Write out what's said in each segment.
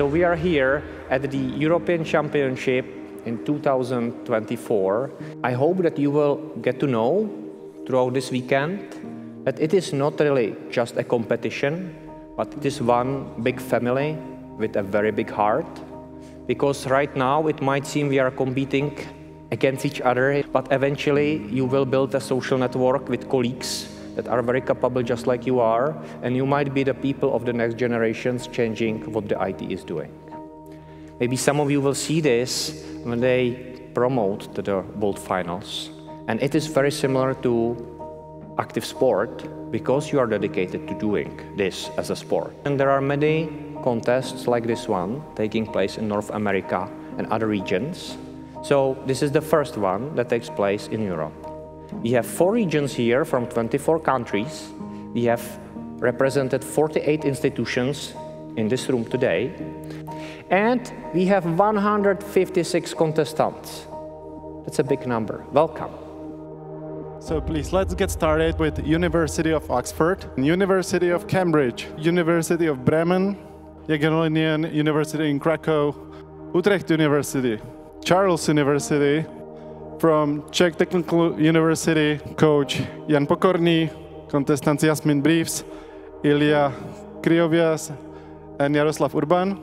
So we are here at the European Championship in 2024. I hope that you will get to know throughout this weekend that it is not really just a competition, but it is one big family with a very big heart. Because right now it might seem we are competing against each other, but eventually you will build a social network with colleagues that are very capable just like you are, and you might be the people of the next generations changing what the IT is doing. Maybe some of you will see this when they promote to the World Finals. And it is very similar to active sport because you are dedicated to doing this as a sport. And there are many contests like this one taking place in North America and other regions. So this is the first one that takes place in Europe. We have 4 regions here from 24 countries. We have represented 48 institutions in this room today. And we have 156 contestants. That's a big number. Welcome. So please, let's get started with University of Oxford, University of Cambridge, University of Bremen, Jagiellonian University in Krakow, Utrecht University, Charles University, from Czech Technical University, coach Jan Pokorný, contestants Jasmin Briefs, Ilya Kryovias, and Jaroslav Urban.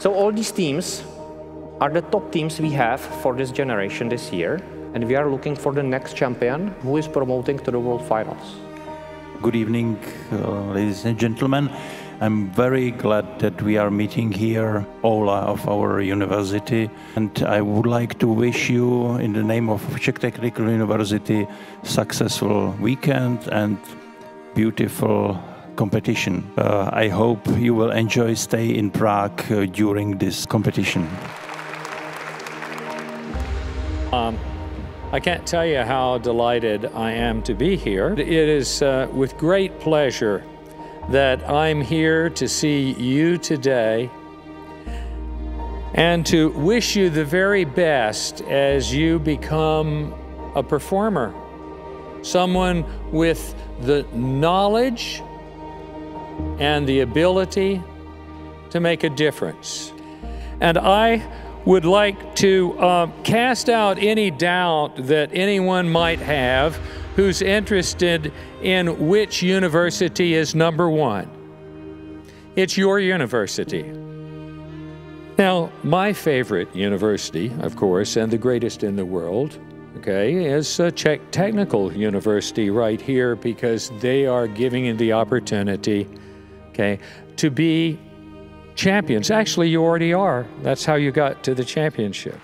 So all these teams are the top teams we have for this generation this year, and we are looking for the next champion who is promoting to the World Finals. Good evening, ladies and gentlemen. I'm very glad that we are meeting here, all of our university, and I would like to wish you, in the name of Czech Technical University, successful weekend and beautiful competition. I hope you will enjoy stay in Prague during this competition. I can't tell you how delighted I am to be here. It is with great pleasure that I'm here to see you today and to wish you the very best as you become a performer, someone with the knowledge and the ability to make a difference. And I would like to cast out any doubt that anyone might have who's interested in which university is #1. It's your university. Now, my favorite university, of course, and the greatest in the world, okay, is Czech Technical University right here, because they are giving you the opportunity, okay, to be champions. Actually, you already are. That's how you got to the championship.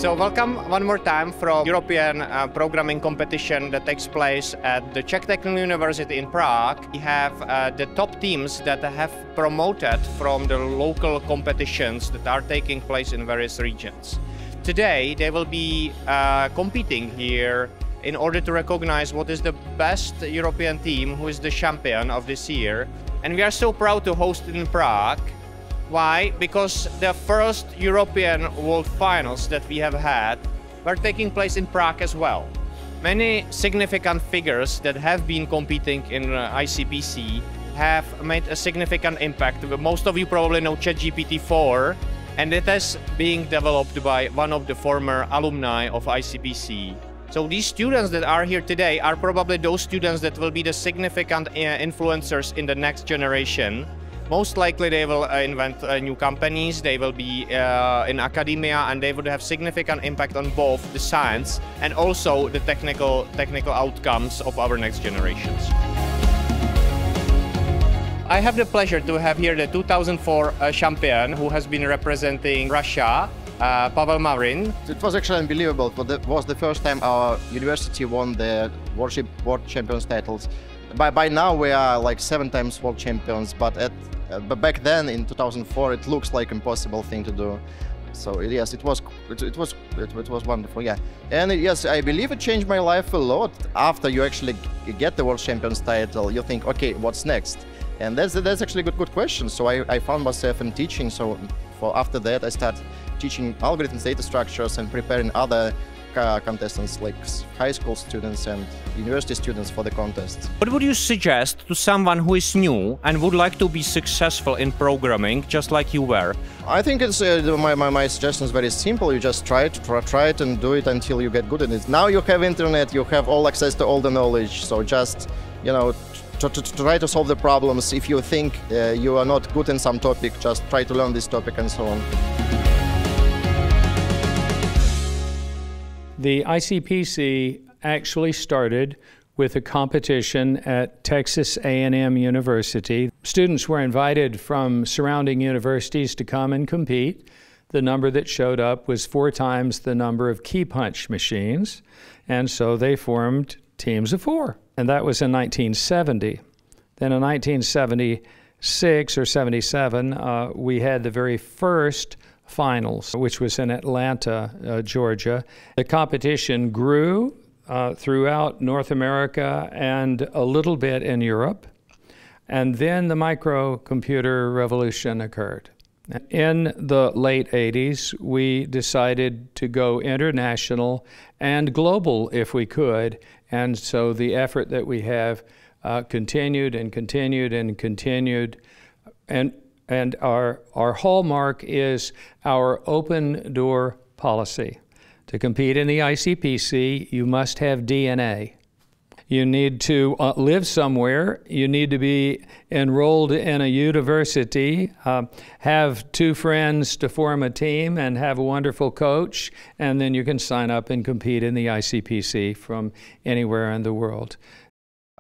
So welcome one more time from European programming competition that takes place at the Czech Technical University in Prague. We have the top teams that have promoted from the local competitions that are taking place in various regions. Today they will be competing here in order to recognize what is the best European team, who is the champion of this year. And we are so proud to host it in Prague. Why? Because the first European World Finals that we have had were taking place in Prague as well. Many significant figures that have been competing in ICPC have made a significant impact. Most of you probably know ChatGPT-4, and it is being developed by one of the former alumni of ICPC. So these students that are here today are probably those students that will be the significant influencers in the next generation. Most likely they will invent new companies, they will be in academia, and they would have significant impact on both the science and also the technical outcomes of our next generations. I have the pleasure to have here the 2004 champion who has been representing Russia, Pavel Marin. It was actually unbelievable. It was the first time our university won the World Champions titles. By now we are like 7 times world champions, but back then in 2004 it looks like impossible thing to do. So yes, it was wonderful, yeah. And yes, I believe it changed my life a lot. After you actually get the world champions title, you think, okay, what's next? And that's actually a good question. So I found myself in teaching. So after that, I started teaching algorithms, data structures, and preparing other contestants like high school students and university students for the contests. What would you suggest to someone who is new and would like to be successful in programming, just like you were? I think it's my suggestion is very simple. You just try it and do it until you get good at it. Now you have internet, you have all access to all the knowledge. So just to try to solve the problems. If you think you are not good in some topic, just try to learn this topic and so on. The ICPC actually started with a competition at Texas A&M University. Students were invited from surrounding universities to come and compete. The number that showed up was 4 times the number of key punch machines, and so they formed teams of 4. And that was in 1970. Then in 1976 or 77, we had the very first finals, which was in Atlanta, Georgia. The competition grew throughout North America and a little bit in Europe. And then the microcomputer revolution occurred. In the late 80s, we decided to go international and global if we could. And so the effort that we have continued and continued and continued. And our hallmark is our open door policy. To compete in the ICPC, you must have DNA. You need to live somewhere. You need to be enrolled in a university, have 2 friends to form a team, and have a wonderful coach, and then you can sign up and compete in the ICPC from anywhere in the world.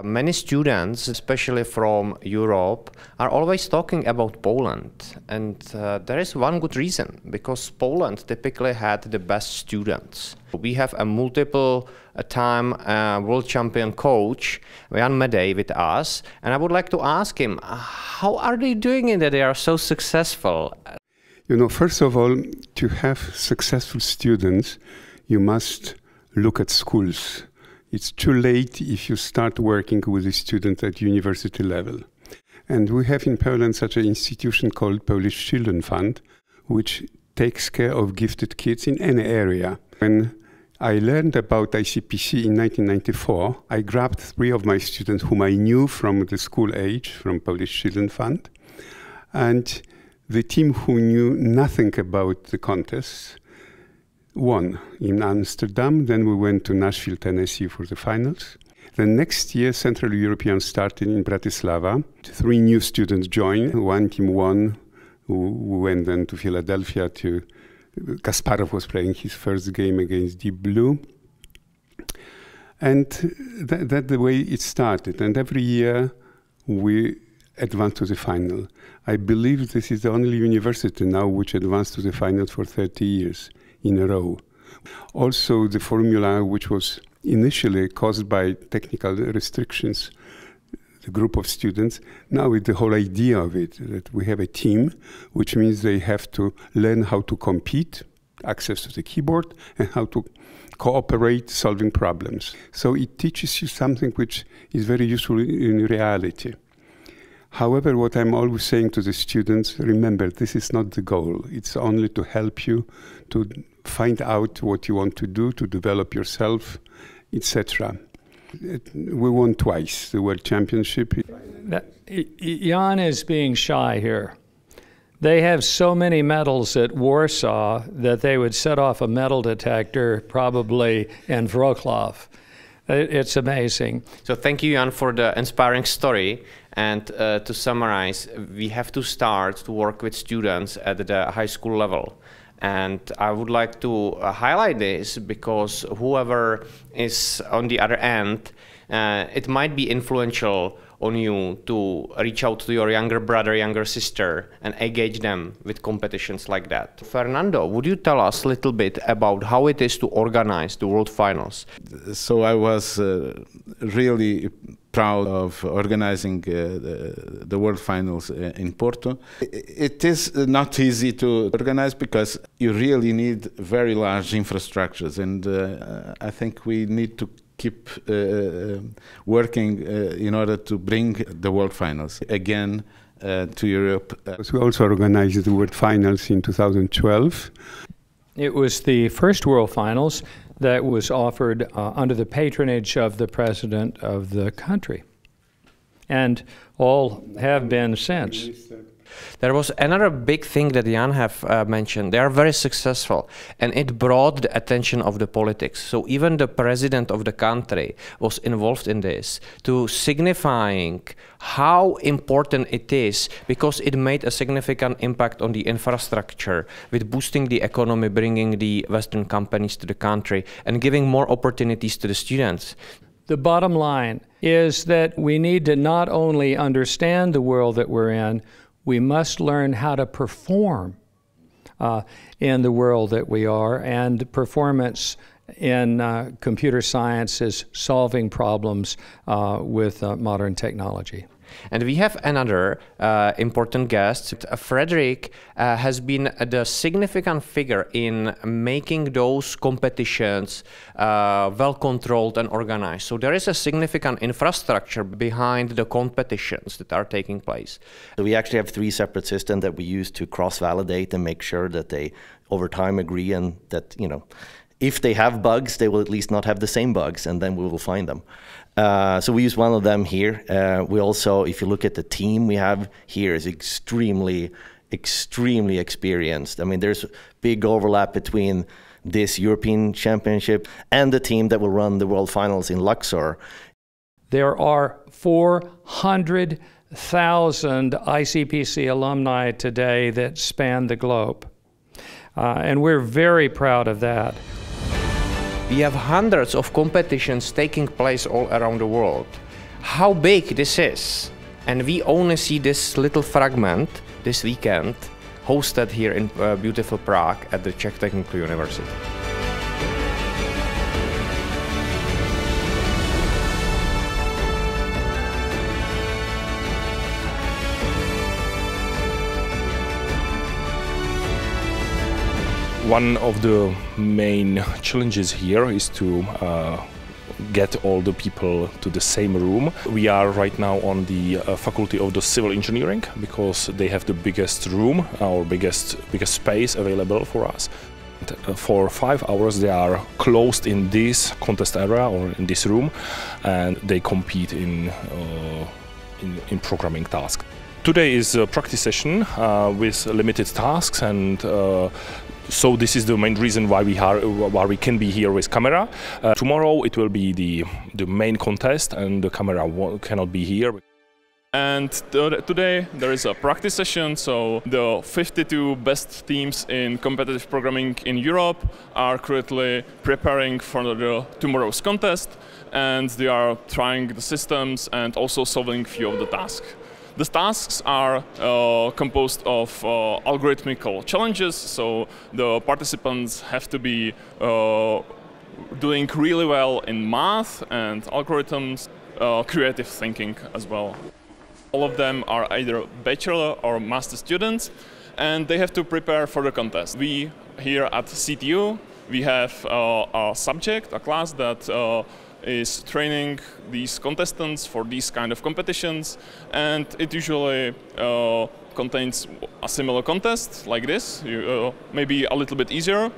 Many students, especially from Europe, are always talking about Poland, and there is one good reason, because Poland typically had the best students. We have a multiple-time world champion coach, Jan Medej, with us, and I would like to ask him, how are they doing it that they are so successful? You know, first of all, to have successful students, you must look at schools. It's too late if you start working with a student at university level. And we have in Poland such an institution called Polish Children Fund, which takes care of gifted kids in any area. When I learned about ICPC in 1994, I grabbed 3 of my students whom I knew from the school age, from Polish Children Fund. And the team who knew nothing about the contest won in Amsterdam. Then we went to Nashville, Tennessee for the finals. The next year, Central European started in Bratislava. 3 new students joined. 1 team won, who went then to Philadelphia to... Kasparov was playing his first game against Deep Blue. And that's the way it started. And every year we advanced to the final. I believe this is the only university now which advanced to the final for 30 years in a row. Also, the formula, which was initially caused by technical restrictions, the group of students, now with the whole idea of it, that we have a team, which means they have to learn how to compete, access to the keyboard, and how to cooperate solving problems. So it teaches you something which is very useful in reality. However, what I'm always saying to the students, remember, this is not the goal. It's only to help you to find out what you want to do, to develop yourself, etc. We won twice the World Championship. Jan is being shy here. They have so many medals at Warsaw that they would set off a metal detector probably in Wrocław. It's amazing. So thank you, Jan, for the inspiring story. And to summarize, we have to start to work with students at the high school level. And I would like to highlight this because whoever is on the other end, it might be influential on you to reach out to your younger brother, younger sister, and engage them with competitions like that. Fernando, would you tell us a little bit about how it is to organize the World Finals? So I was really proud of organizing the World Finals in Porto. It is not easy to organize because you really need very large infrastructures, and I think we need to keep working in order to bring the World Finals again to Europe. We also organized the World Finals in 2012. It was the first World Finals that was offered under the patronage of the president of the country, and all have been since. There was another big thing that Jan have mentioned. They are very successful, and it brought the attention of the politics. So even the president of the country was involved in this, to signifying how important it is, because it made a significant impact on the infrastructure, with boosting the economy, bringing the Western companies to the country, and giving more opportunities to the students. The bottom line is that we need to not only understand the world that we're in, we must learn how to perform in the world that we are, and performance in computer science is solving problems with modern technology. And we have another important guest. Frederick has been the significant figure in making those competitions well controlled and organized. So there is a significant infrastructure behind the competitions that are taking place. So we actually have 3 separate systems that we use to cross-validate and make sure that they over time agree, and that, you know, if they have bugs, they will at least not have the same bugs, and then we will find them. So we use one of them here. We also, if you look at the team we have here, is extremely experienced. I mean, there's big overlap between this European Championship and the team that will run the World Finals in Luxor. There are 400,000 ICPC alumni today that span the globe. And we're very proud of that. We have hundreds of competitions taking place all around the world. How big this is, and we only see this little fragment this weekend, hosted here in beautiful Prague at the Czech Technical University. One of the main challenges here is to get all the people to the same room. We are right now on the Faculty of the Civil Engineering because they have the biggest room, our biggest space available for us. For 5 hours they are closed in this contest area or in this room, and they compete in programming tasks. Today is a practice session with limited tasks, and so this is the main reason why we can be here with camera. Tomorrow it will be the main contest, and the camera cannot be here. And today there is a practice session, so the 52 best teams in competitive programming in Europe are currently preparing for tomorrow's contest, and they are trying the systems and also solving a few of the tasks. The tasks are composed of algorithmical challenges, so the participants have to be doing really well in math and algorithms, creative thinking as well. All of them are either bachelor or master students, and they have to prepare for the contest. We here at CTU, we have a subject, a class that is training these contestants for these kind of competitions, and it usually contains a similar contest like this, maybe a little bit easier,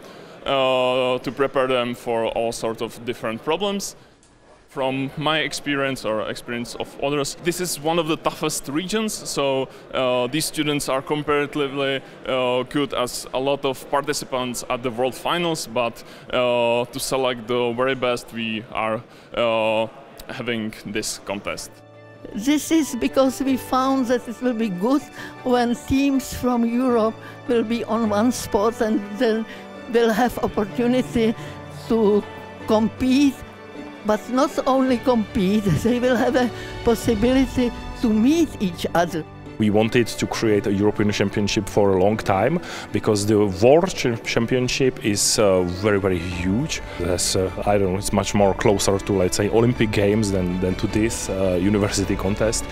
to prepare them for all sorts of different problems. From my experience or experience of others, this is one of the toughest regions, so these students are comparatively good as a lot of participants at the World Finals, but to select the very best, we are having this contest. This is because we found that it will be good when teams from Europe will be on one spot and then will have opportunity to compete. But not only compete, they will have a possibility to meet each other. We wanted to create a European Championship for a long time because the World Championship is very, very huge. I don't know, it's much more closer to, let's say, Olympic Games than to this university contest,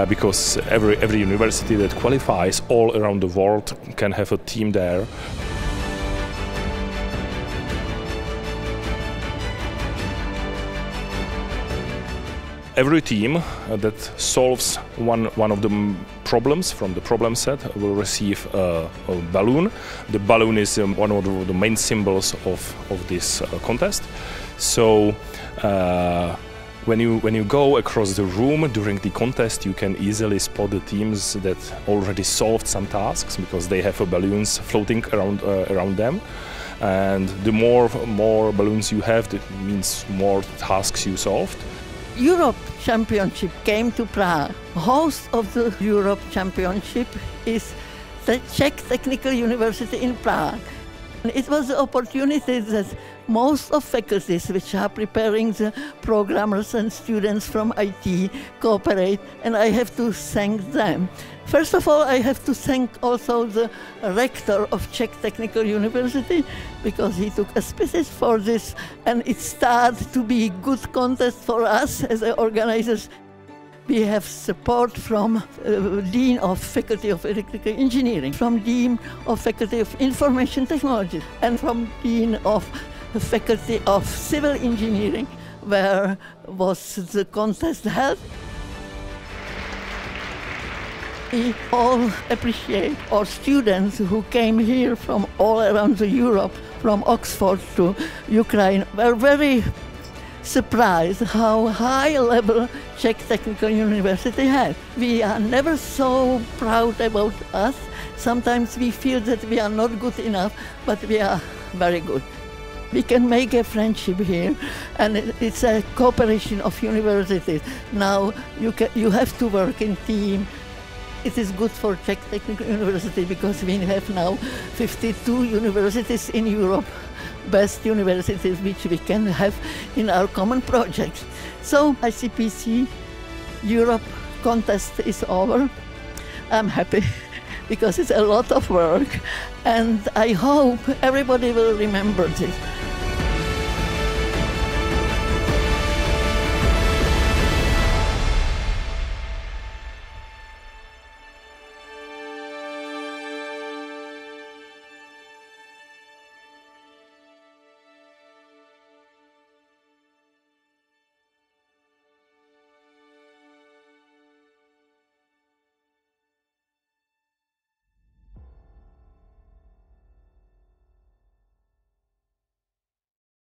because every university that qualifies all around the world can have a team there. Every team that solves one of the problems from the problem set will receive a balloon. The balloon is one of the main symbols of this contest. So when you go across the room during the contest, you can easily spot the teams that already solved some tasks because they have balloons floating around them. And the more balloons you have, that means more tasks you solved. Europe Championship came to Prague. Host of the Europe Championship is the Czech Technical University in Prague. And it was the opportunity that most of faculties which are preparing the programmers and students from IT cooperate, and I have to thank them. First of all, I have to thank also the rector of Czech Technical University because he took auspices for this, and it started to be a good contest for us as organizers. We have support from Dean of Faculty of Electrical Engineering, from Dean of Faculty of Information Technology, and from Dean of Faculty of Civil Engineering, where was the contest held. We all appreciate our students who came here from all around Europe, from Oxford to Ukraine, were very surprised how high a level Czech Technical University had. We are never so proud about us. Sometimes we feel that we are not good enough, but we are very good. We can make a friendship here, and it's a cooperation of universities. Now you have to work in team. It is good for Czech Technical University because we have now 52 universities in Europe, best universities which we can have in our common projects. So ICPC Europe contest is over. I'm happy because it's a lot of work, and I hope everybody will remember this.